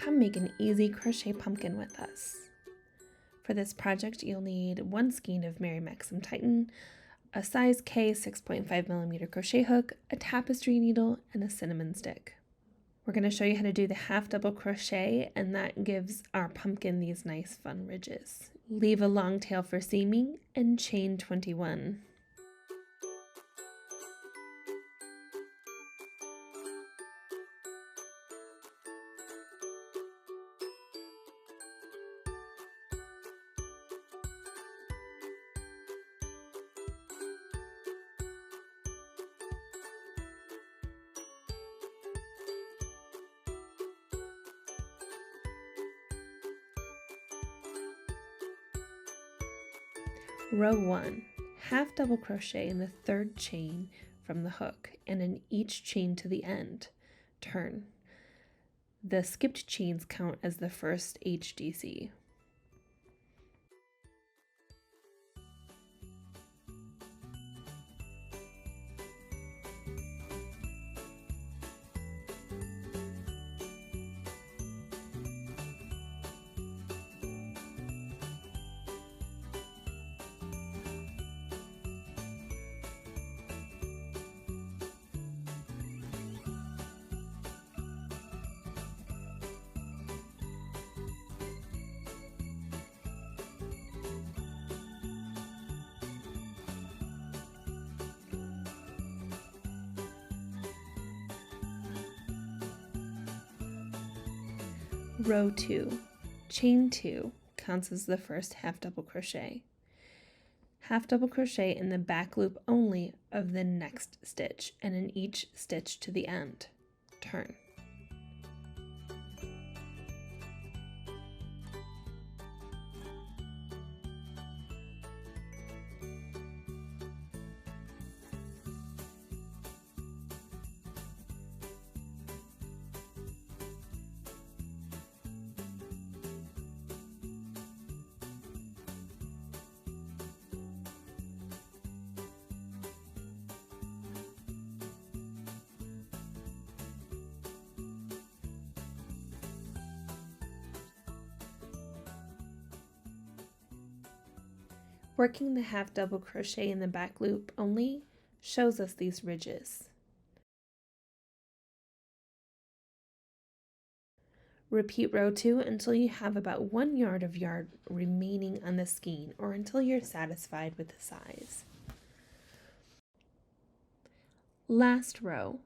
come make an easy crochet pumpkin with us. For this project, you'll need 1 skein of Mary Maxim Titan, a size K 6.5mm crochet hook, a tapestry needle, and a cinnamon stick. We're going to show you how to do the half double crochet, and that gives our pumpkin these nice fun ridges. Leave a long tail for seaming and chain 21. Row 1, half double crochet in the 3rd chain from the hook and in each chain to the end. Turn. The skipped chains count as the first HDC. Row 2, chain 2 counts as the first half double crochet. Half double crochet in the back loop only of the next stitch and in each stitch to the end. Turn. Working the half double crochet in the back loop only shows us these ridges. Repeat row 2 until you have about 1 yard of yarn remaining on the skein, or until you're satisfied with the size. Last row.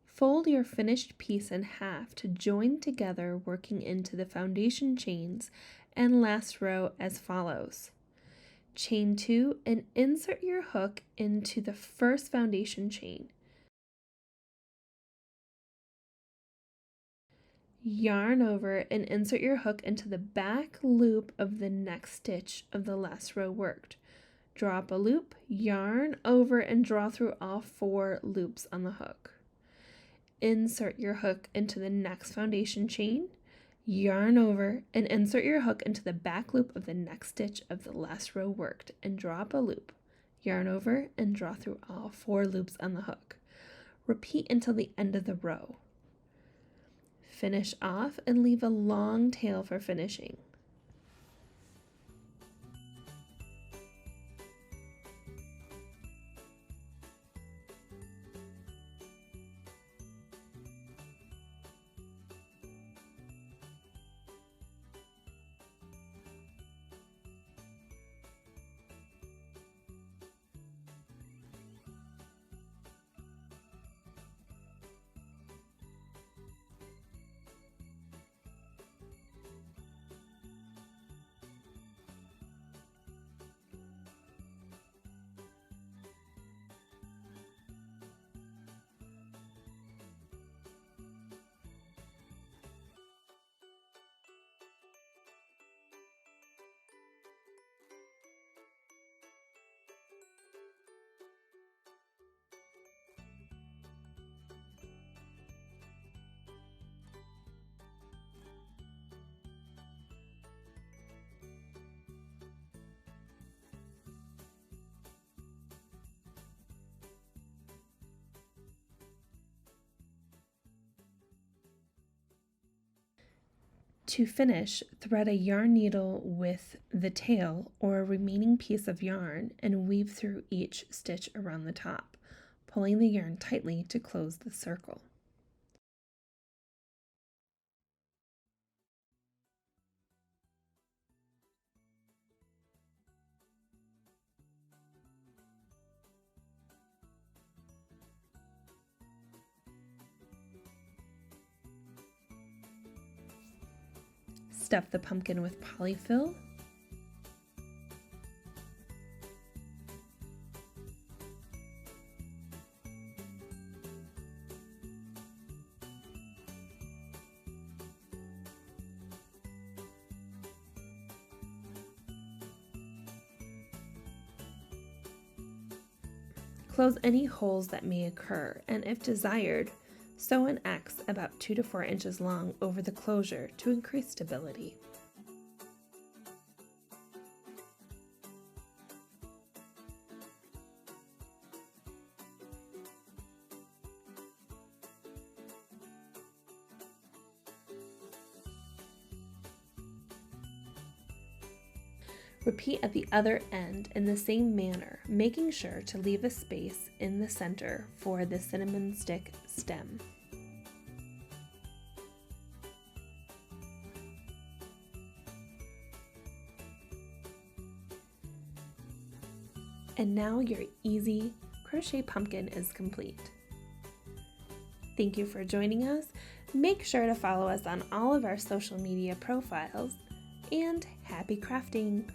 Fold your finished piece in half to join together, working into the foundation chains and last row as follows. Chain 2 and insert your hook into the first foundation chain. Yarn over and insert your hook into the back loop of the next stitch of the last row worked. Draw up a loop, yarn over and draw through all 4 loops on the hook. Insert your hook into the next foundation chain. Yarn over and insert your hook into the back loop of the next stitch of the last row worked and draw up a loop. Yarn over and draw through all 4 loops on the hook. Repeat until the end of the row. Finish off and leave a long tail for finishing. To finish, thread a yarn needle with the tail or a remaining piece of yarn and weave through each stitch around the top, pulling the yarn tightly to close the circle. Stuff the pumpkin with polyfill. Close any holes that may occur, and if desired, sew an X about 2 to 4 inches long over the closure to increase stability. Repeat at the other end in the same manner, making sure to leave a space in the center for the cinnamon stick stem. And now your easy crochet pumpkin is complete. Thank you for joining us. Make sure to follow us on all of our social media profiles, and happy crafting!